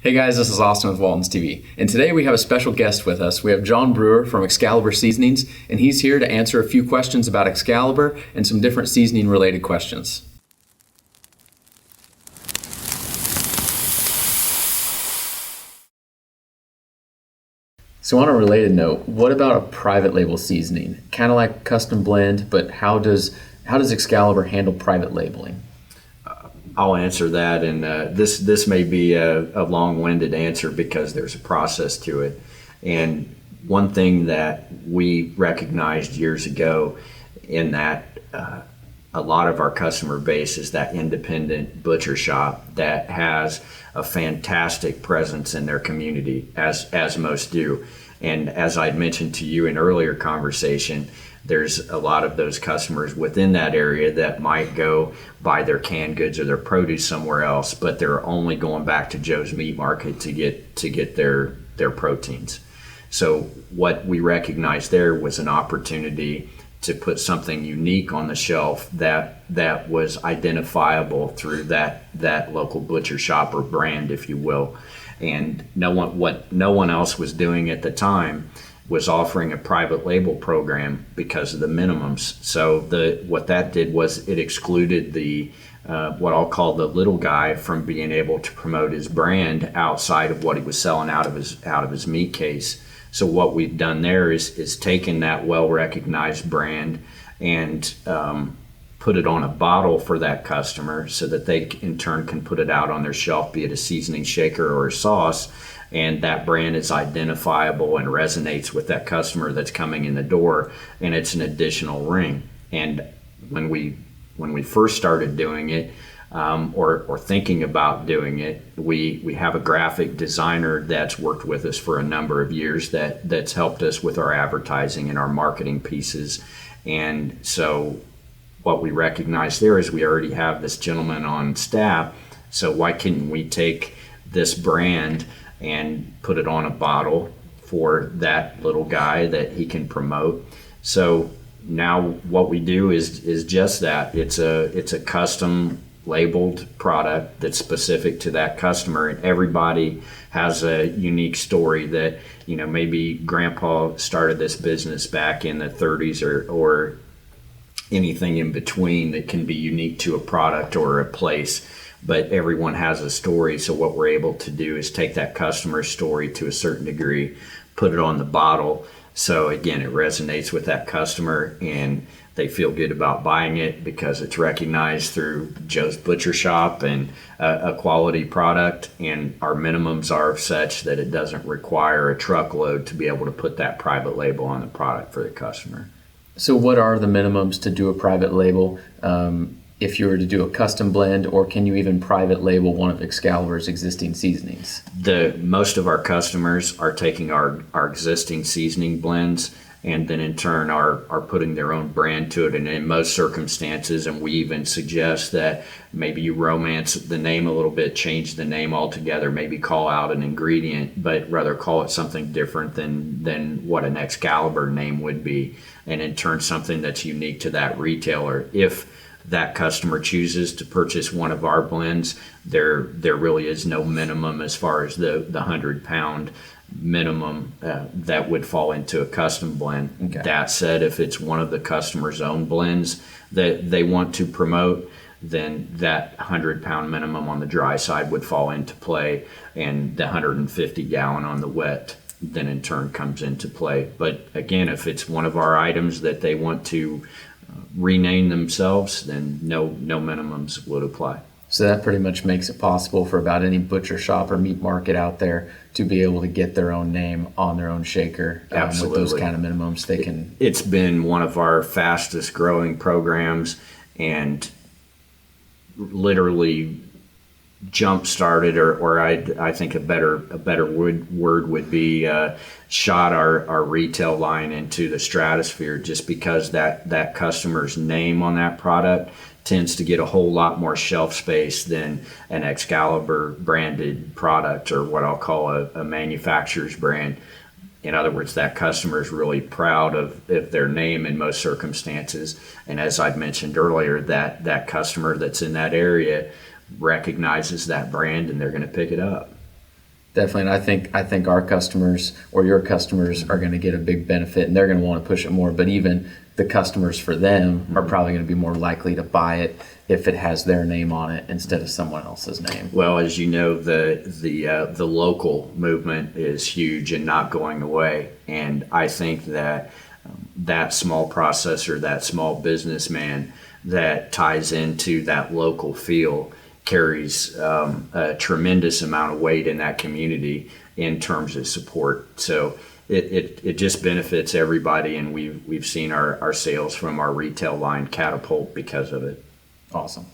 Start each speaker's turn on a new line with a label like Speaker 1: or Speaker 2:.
Speaker 1: Hey guys, this is Austin with Walton's TV, and today we have a special guest with us. We have John Brewer from Excalibur Seasonings, and he's here to answer a few questions about Excalibur and some different seasoning related questions. So on a related note, what about a private label seasoning? Kind of like custom blend, but how does Excalibur handle private labeling?
Speaker 2: I'll answer that, and this may be a long-winded answer because there's a process to it. And one thing that we recognized years ago in that a lot of our customer base is that independent butcher shop that has a fantastic presence in their community, as most do. And as I'd mentioned to you in earlier conversation, there's a lot of those customers within that area that might go buy their canned goods or their produce somewhere else, but they're only going back to Joe's Meat Market to get their proteins. So what we recognized there was an opportunity to put something unique on the shelf that was identifiable through that local butcher shop or brand, if you will. And what no one else was doing at the time was offering a private label program because of the minimums. So what that did was it excluded the what I'll call the little guy from being able to promote his brand outside of what he was selling out of his meat case. So what we've done there is taken that well-recognized brand and put it on a bottle for that customer so that they in turn can put it out on their shelf, be it a seasoning shaker or a sauce, and that brand is identifiable and resonates with that customer that's coming in the door, and it's an additional ring. And when we first started doing it, or thinking about doing it, we have a graphic designer that's worked with us for a number of years that's helped us with our advertising and our marketing pieces. And so what we recognize there is we already have this gentleman on staff, so why couldn't we take this brand and put it on a bottle for that little guy that he can promote? So now what we do is just that. It's a custom labeled product that's specific to that customer, and everybody has a unique story that, maybe grandpa started this business back in the 30s or anything in between that can be unique to a product or a place, but everyone has a story. So what we're able to do is take that customer story to a certain degree, put it on the bottle, so again it resonates with that customer and they feel good about buying it because it's recognized through Joe's Butcher Shop and a quality product, and our minimums are such that it doesn't require a truckload to be able to put that private label on the product for the customer.
Speaker 1: So what are the minimums to do a private label if you were to do a custom blend, or can you even private label one of Excalibur's existing seasonings?
Speaker 2: Most of our customers are taking our existing seasoning blends and then in turn are putting their own brand to it. And in most circumstances, and we even suggest that maybe you romance the name a little bit, change the name altogether, maybe call out an ingredient, but rather call it something different than what an Excalibur name would be, and in turn something that's unique to that retailer. If that customer chooses to purchase one of our blends, there really is no minimum as far as the 100-pound minimum that would fall into a custom blend. Okay. That said, if it's one of the customer's own blends that they want to promote, then that 100-pound minimum on the dry side would fall into play, and the 150-gallon on the wet then in turn comes into play. But again, if it's one of our items that they want to rename themselves, then no minimums would apply.
Speaker 1: So that pretty much makes it possible for about any butcher shop or meat market out there to be able to get their own name on their own shaker. With those kind of minimums, they can.
Speaker 2: It's been one of our fastest growing programs, and literally jump started, or I think a better word would be shot our retail line into the stratosphere, just because that customer's name on that product tends to get a whole lot more shelf space than an Excalibur branded product, or what I'll call a manufacturer's brand. In other words, that customer is really proud of their name in most circumstances. And as I've mentioned earlier, that customer that's in that area recognizes that brand and they're going to pick it up.
Speaker 1: Definitely, and I think our customers or your customers are going to get a big benefit, and they're going to want to push it more. But even the customers for them are probably going to be more likely to buy it if it has their name on it instead of someone else's name.
Speaker 2: Well, as you know, the local movement is huge and not going away, and I think that that small processor, that small businessman that ties into that local feel carries a tremendous amount of weight in that community in terms of support. So it just benefits everybody, and we've seen our sales from our retail line catapult because of it.
Speaker 1: Awesome.